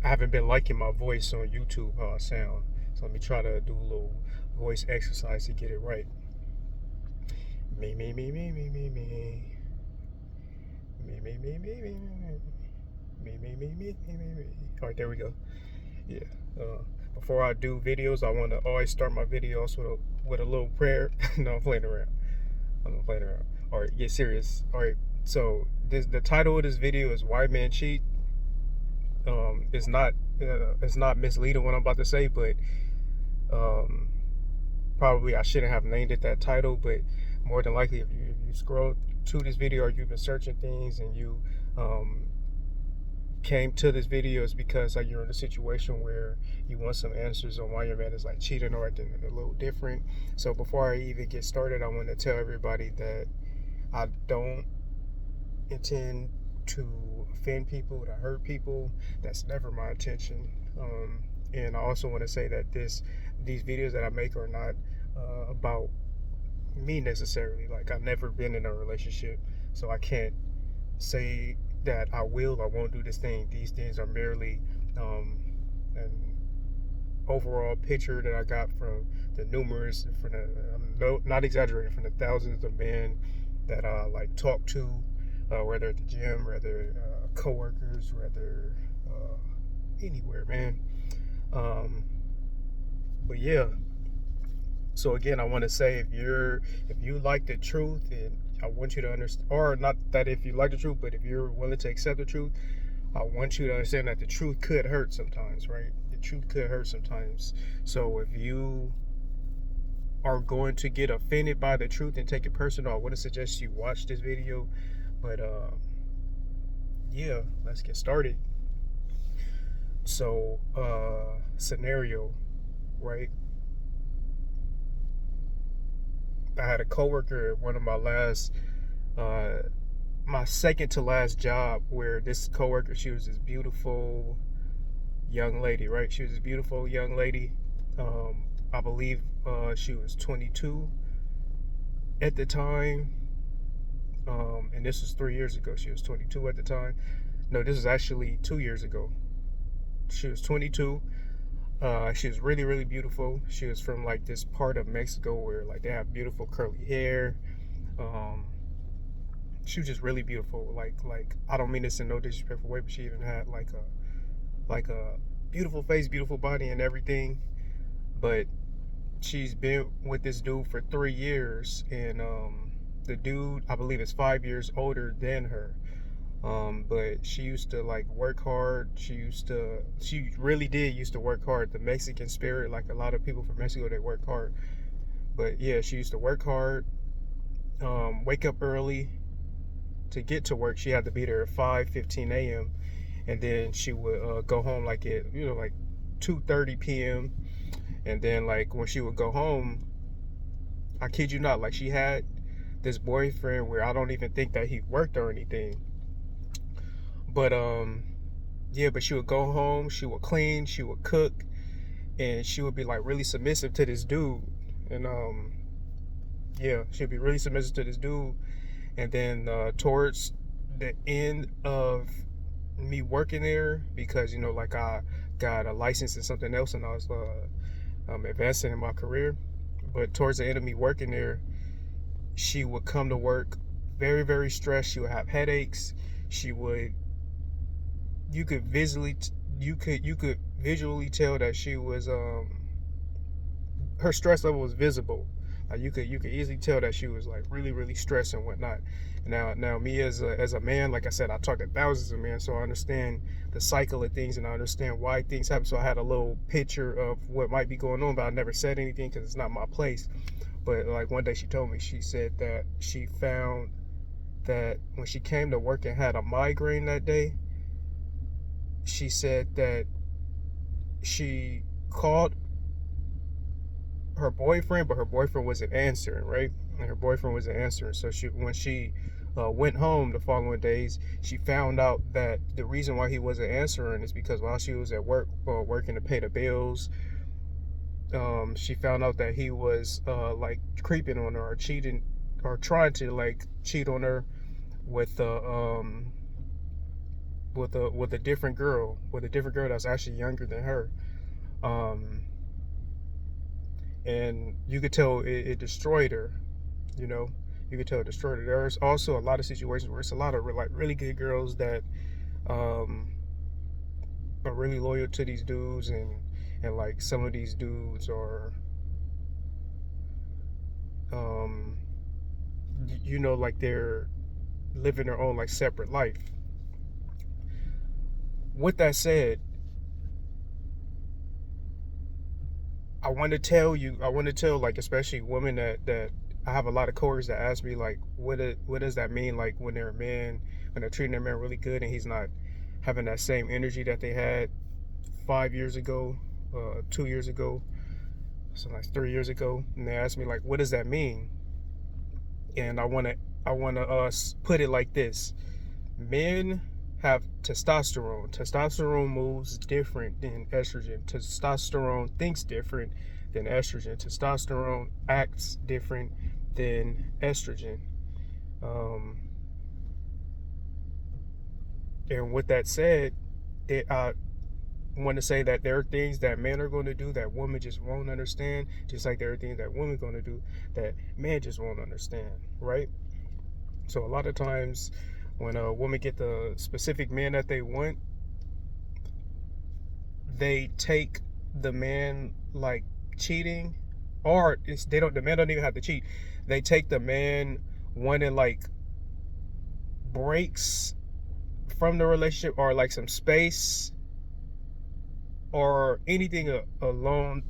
I haven't been liking my voice on YouTube, how I sound. So let me try to do a little voice exercise to get it right. Me, me, me, me, me, me, me. Me, me, me, me, me, me, me. Me, me, me, me, me, me, me. All right, there we go. Yeah. Uh, Before I do videos, I want to always start my videos with a little prayer. No, I'm playing around. I'm playing around. All right, get serious. All right. So the title of this video is "White Man Cheat." It's not misleading what I'm about to say, but um, probably I shouldn't have named it that title. But more than likely, if you scroll to this video or you've been searching things and you um, came to this video, is because like you're in a situation where you want some answers on why your man is like cheating or acting a little different. So before I even get started, I want to tell everybody that I don't intend to offend people, to hurt people. That's never my intention. And I also want to say that these videos that I make are not about me necessarily. Like I've never been in a relationship, so I can't say that I will or won't do this thing. These things are merely an overall picture that I got from no, not exaggerating, from the thousands of men that I like talk to, whether at the gym, whether coworkers, whether anywhere, man. Um, but yeah. So again, I want to say if you like the truth, and I want you to understand, or not that if you like the truth, but if you're willing to accept the truth, I want you to understand that the truth could hurt sometimes, right? The truth could hurt sometimes. So if you are going to get offended by the truth and take it personal, I wouldn't suggest you watch this video. But yeah, let's get started. So scenario, right? I had a coworker at one of my second to last job, where this coworker, she was this beautiful young lady, right? She was this beautiful young lady. I believe she was 22 at the time. And this was 3 years ago. She was 22 at the time. No, this was actually 2 years ago. She was 22. She was really, really beautiful. She was from like this part of Mexico where like they have beautiful curly hair. Um, she was just really beautiful. Like I don't mean this in no disrespectful way, but she even had like a beautiful face, beautiful body, and everything. But she's been with this dude for 3 years, and the dude, I believe, is 5 years older than her. But she used to like work hard. She really did used to work hard. The Mexican spirit, like a lot of people from Mexico, they work hard. But yeah, she used to work hard, wake up early to get to work. She had to be there at 5:15 a.m. and then she would go home like at like 2:30 p.m. And then like when she would go home, I kid you not, like she had this boyfriend where I don't even think that he worked or anything. But yeah, but she would go home, she would clean, she would cook, and she would be like really submissive to this dude. And yeah, she'd be really submissive to this dude. And then towards the end of me working there, because like I got a license in something else and I was advancing in my career. But towards the end of me working there, she would come to work very, very stressed. She would have headaches. She would you could visually you could visually tell that she was her stress level was visible. You could easily tell that she was like really, really stressed and whatnot. Now me as a man, like I said, I talk to thousands of men, so I understand the cycle of things and I understand why things happen. So I had a little picture of what might be going on, but I never said anything because it's not my place. But like one day she told me, she said that she found that when she came to work and had a migraine that day, she said that she called her boyfriend, but her boyfriend wasn't answering, right? And her boyfriend wasn't answering. So when she went home the following days, she found out that the reason why he wasn't answering is because while she was at work, working to pay the bills, she found out that he was like creeping on her or cheating or trying to like cheat on her with with a different girl, that's actually younger than her. um and you could tell it destroyed her. You know, you could tell it destroyed her. There's also a lot of situations where it's a lot of like really good girls that um are really loyal to these dudes, and like some of these dudes are um like they're living their own like separate life. With that said, I want to tell like especially women that I have a lot of coworkers that ask me like what does that mean, like when they're a man, when they're treating their man really good and he's not having that same energy that they had 5 years ago, 2 years ago, so like 3 years ago, and they ask me like what does that mean? And I want to put it like this: men have testosterone. Testosterone moves different than estrogen. Testosterone thinks different than estrogen. Testosterone acts different than estrogen. Um, and with that said, I want to say that there are things that men are going to do that women just won't understand, just like there are things that women are going to do that men just won't understand, right? So a lot of times when a woman get the specific man that they want, they take the man like cheating, or they don't. The man don't even have to cheat. They take the man wanting like breaks from the relationship or like some space or anything alone.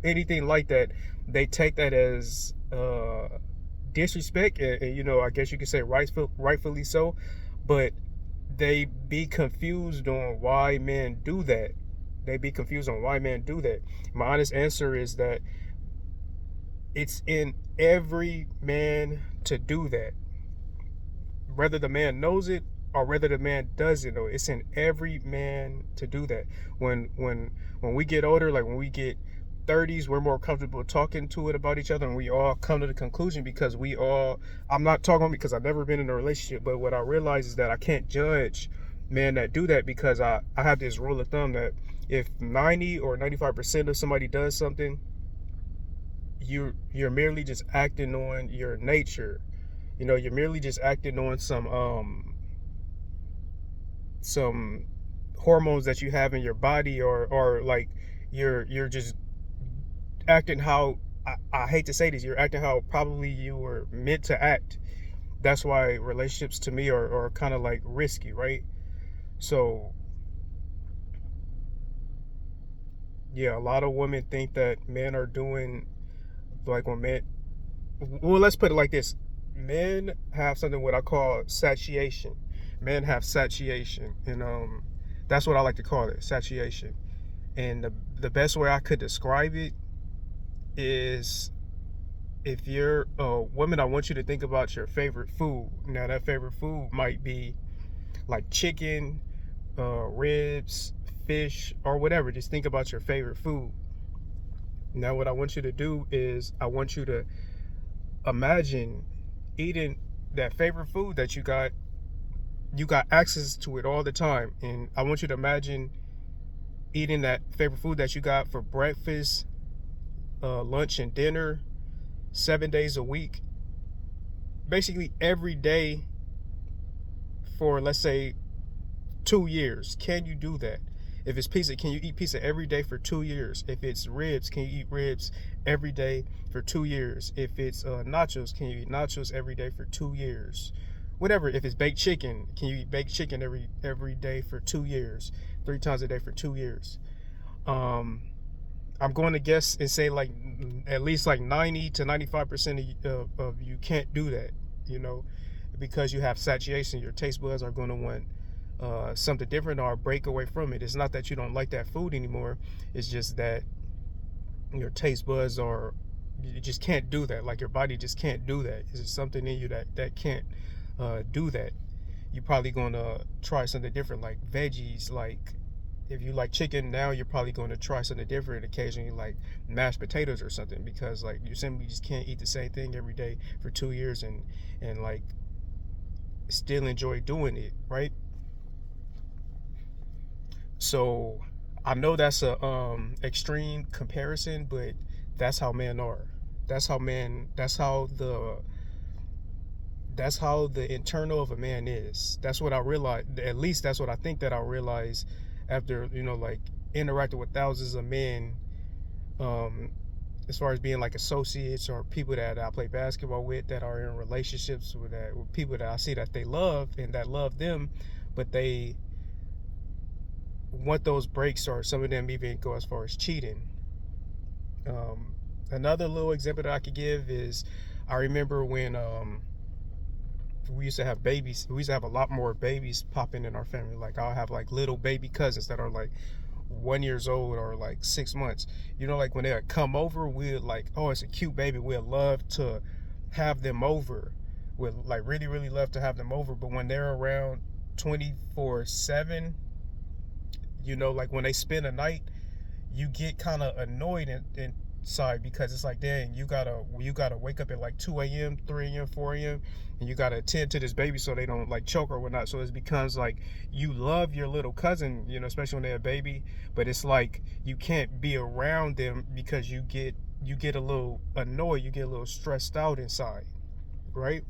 Anything like that. They take that as disrespect, and I guess you could say rightfully so, but they be confused on why men do that. My honest answer is that it's in every man to do that. Whether the man knows it or whether the man doesn't know it, it's in every man to do that. When we get older, like when we get 30s, we're more comfortable talking to it about each other, and we all come to the conclusion because I'm not talking because I've never been in a relationship, but what I realize is that I can't judge men that do that because I have this rule of thumb that if 90 or 95% of somebody does something, you're merely just acting on your nature. You're merely just acting on some hormones that you have in your body, or like you're just acting how I hate to say this, you're acting how probably you were meant to act. That's why relationships to me are kind of like risky, right? So yeah, a lot of women think that men are doing like when men well, let's put it like this: men have something what I call satiation. Men have satiation, and that's what I like to call it, satiation. And the best way I could describe it is, if you're a woman, I want you to think about your favorite food. Now that favorite food might be like chicken, ribs, fish, or whatever. Just think about your favorite food. Now what I want you to do is I want you to imagine eating that favorite food that you got access to it all the time, and I want you to imagine eating that favorite food that you got for breakfast, lunch, and dinner 7 days a week, basically every day for, let's say, 2 years. Can you do that? If it's pizza, can you eat pizza every day for 2 years? If it's ribs, can you eat ribs every day for 2 years? If it's nachos, can you eat nachos every day for 2 years? Whatever. If it's baked chicken, can you eat baked chicken every day for 2 years? 3 times a day for 2 years. I'm going to guess and say like at least like 90 to 95% of you can't do that, you know, because you have satiation. Your taste buds are going to want something different or break away from it. It's not that you don't like that food anymore. It's just that your taste buds you just can't do that. Like your body just can't do that. It's just something in you that can't do that. You're probably going to try something different, like veggies. Like if you like chicken, now you're probably going to try something different occasionally, like mashed potatoes or something, because like you simply just can't eat the same thing every day for 2 years and like still enjoy doing it, right? So I know that's a extreme comparison, but that's how men are. That's how men. That's how the internal of a man is. That's what I realized. At least that's what I think that I'll realize after, like interacting with thousands of men, um, as far as being like associates or people that I play basketball with that are in relationships with people that I see that they love and that love them, but they want those breaks, or some of them even go as far as cheating. Um, Another little example that I could give is I remember when we used to have babies. We used to have a lot more babies popping in our family. Like I'll have like little baby cousins that are like 1 years old or like 6 months. Like when they come over, we'd like, oh, it's a cute baby. We'd love to have them over. We'd like really, really love to have them over. But when they're around 24/7, like when they spend a night, you get kind of annoyed inside, because it's like, dang, you gotta wake up at like 2 a.m., 3 a.m., 4 a.m., and you gotta attend to this baby so they don't like choke or whatnot. So it becomes like you love your little cousin, especially when they're a baby, but it's like you can't be around them because you get a little annoyed, you get a little stressed out inside, right?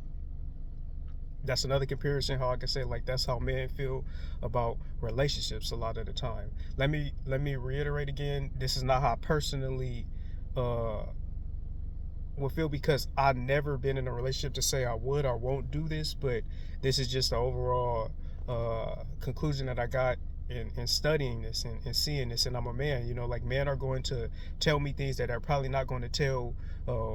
That's another comparison how I can say like that's how men feel about relationships a lot of the time. Let me reiterate again, this is not how I personally uh will feel, because I've never been in a relationship to say I would or won't do this, but this is just the overall conclusion that I got in studying this and seeing this. And I'm a man, like men are going to tell me things that are probably not going to tell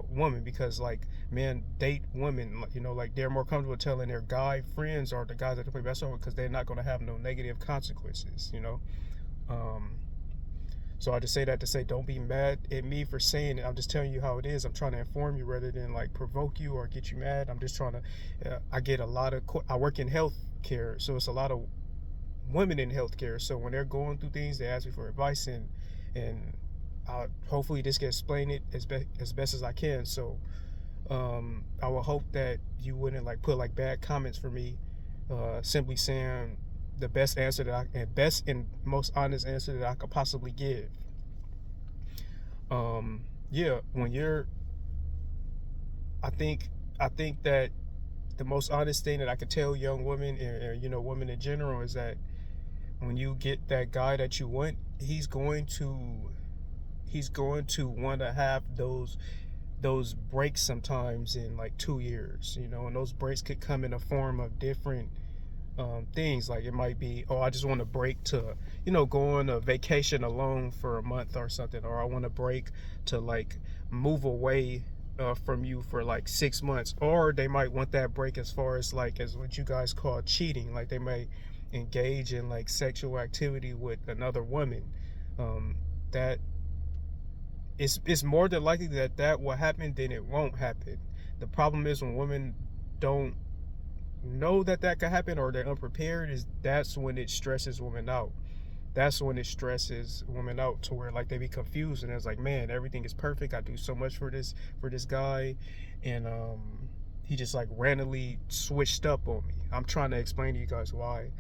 women, because like men date women, like they're more comfortable telling their guy friends or the guys that they play basketball with, because they're not going to have no negative consequences. um so I just say that to say, don't be mad at me for saying it. I'm just telling you how it is. I'm trying to inform you rather than like provoke you or get you mad. I'm just trying to. I get a lot of. I work in healthcare, so it's a lot of women in healthcare. So when they're going through things, they ask me for advice, and hopefully this can explain it as best as I can. So I will hope that you wouldn't like put like bad comments for me, simply saying the best answer best and most honest answer that I could possibly give. Yeah, when you're, I think, that the most honest thing that I could tell young women and women in general is that when you get that guy that you want, he's going to want to have those breaks sometimes in like 2 years, and those breaks could come in a form of different things. Like it might be, oh, I just want to break to, go on a vacation alone for a month or something, or I want to break to like move away from you for like 6 months. Or they might want that break as far as like as what you guys call cheating. Like they may engage in like sexual activity with another woman. That it's more than likely that will happen than it won't happen. The problem is when women don't know that could happen, or they're unprepared, that's when it stresses women out. That's when it stresses women out to where like they be confused, and it's like, man, everything is perfect. I do so much for this guy, and he just like randomly switched up on me. I'm trying to explain to you guys why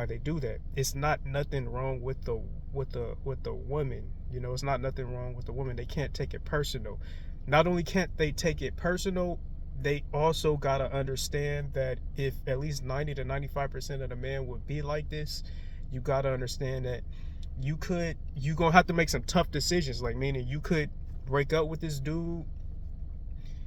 they do that. It's not nothing wrong with the woman. It's not nothing wrong with the woman. They can't take it personal. Not only can't they take it personal, they also gotta understand that if at least 90 to 95% of the men would be like this, you gotta understand that you gonna have to make some tough decisions. Like meaning you could break up with this dude.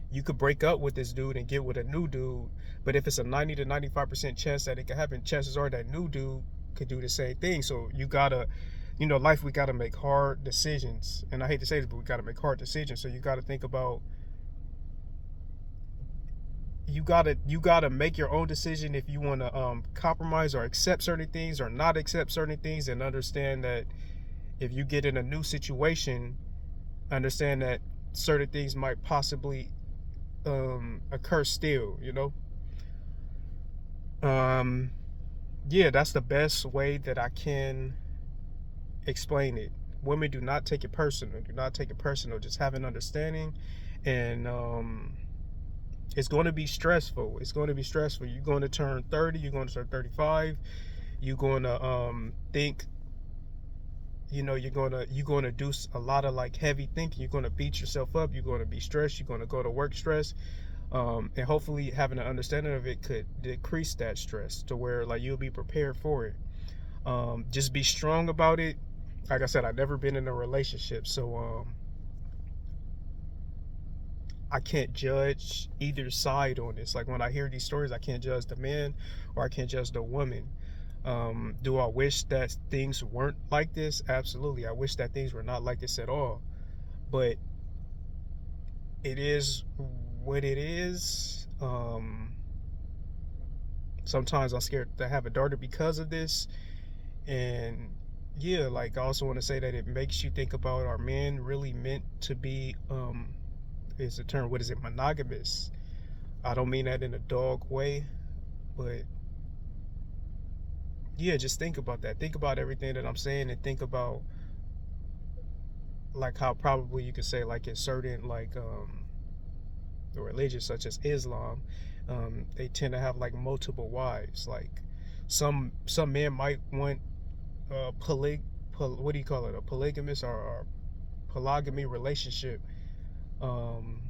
You could break up with this dude and get with a new dude. But if it's a 90 to 95% chance that it could happen, chances are that new dude could do the same thing. So you gotta, life, we gotta make hard decisions. And I hate to say this, but we gotta make hard decisions. So you gotta think about, you gotta make your own decision if you want to compromise or accept certain things or not accept certain things, and understand that if you get in a new situation, understand that certain things might possibly occur still. Yeah, that's the best way that I can explain it. Women, do not take it personal. Do not take it personal. Just have an understanding, and it's going to be stressful. It's going to be stressful. You're going to turn 30. You're going to turn 35. You're going to think you're gonna do a lot of like heavy thinking. You're gonna beat yourself up. You're gonna be stressed. You're gonna go to work stressed. And hopefully having an understanding of it could decrease that stress to where like you'll be prepared for it. Just be strong about it. Like I said, I've never been in a relationship, so I can't judge either side on this. Like when I hear these stories, I can't judge the man or I can't judge the woman. Do I wish that things weren't like this? Absolutely. I wish that things were not like this at all. But it is what it is. Sometimes I'm scared to have a daughter because of this. And yeah, like I also want to say that it makes you think about, are men really meant to be is the term, what is it, monogamous? I don't mean that in a dog way, but yeah, just think about that. Think about everything that I'm saying, and think about like how probably you could say like in certain like religions such as Islam, they tend to have like multiple wives. Like some men might want what do you call it, a polygamous or polygamy relationship, um,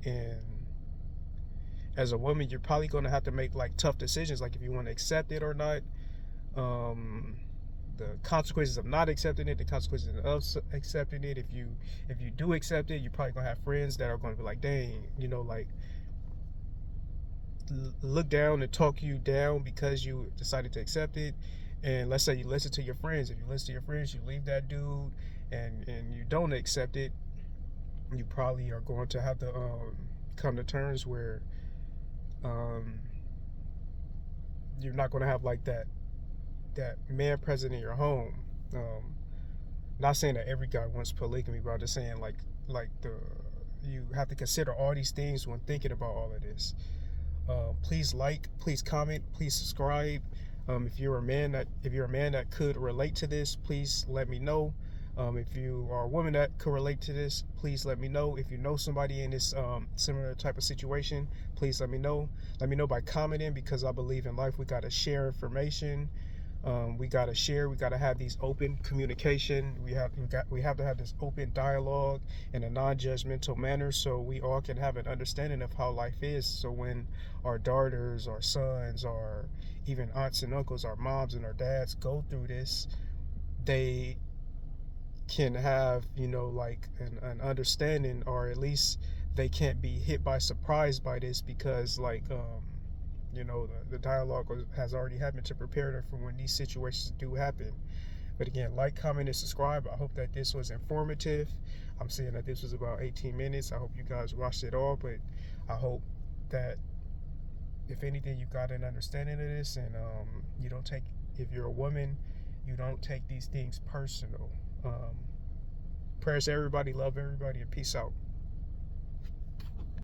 and as a woman you're probably going to have to make like tough decisions, like if you want to accept it or not, um, the consequences of not accepting it, the consequences of accepting it. If you do accept it, you're probably gonna have friends that are going to be like, dang, like look down and talk you down because you decided to accept it. And let's say you listen to your friends. If you listen to your friends, you leave that dude, and you don't accept it, you probably are going to have to come to terms where um, you're not going to have like that man present in your home. Not saying that every guy wants polygamy, but I'm just saying like you have to consider all these things when thinking about all of this. Please like, please comment, please subscribe. If you're a man that could relate to this, please let me know. If you are a woman that could relate to this, please let me know. If you know somebody in this similar type of situation, please let me know. Let me know by commenting, because I believe in life we gotta share information. We gotta share. We gotta have these open communication. We have to have this open dialogue in a non-judgmental manner, so we all can have an understanding of how life is. So when our daughters, our sons, our even aunts and uncles, our moms and our dads go through this, they can have like an understanding, or at least they can't be hit by surprise by this, because like the dialogue has already happened to prepare them for when these situations do happen. But again, like, comment, and subscribe. I hope that this was informative. I'm saying that this was about 18 minutes. I hope you guys watched it all, but I hope that if anything, you got an understanding of this, and you don't take, if you're a woman, you don't take these things personal. Prayers to everybody, love everybody, and peace out.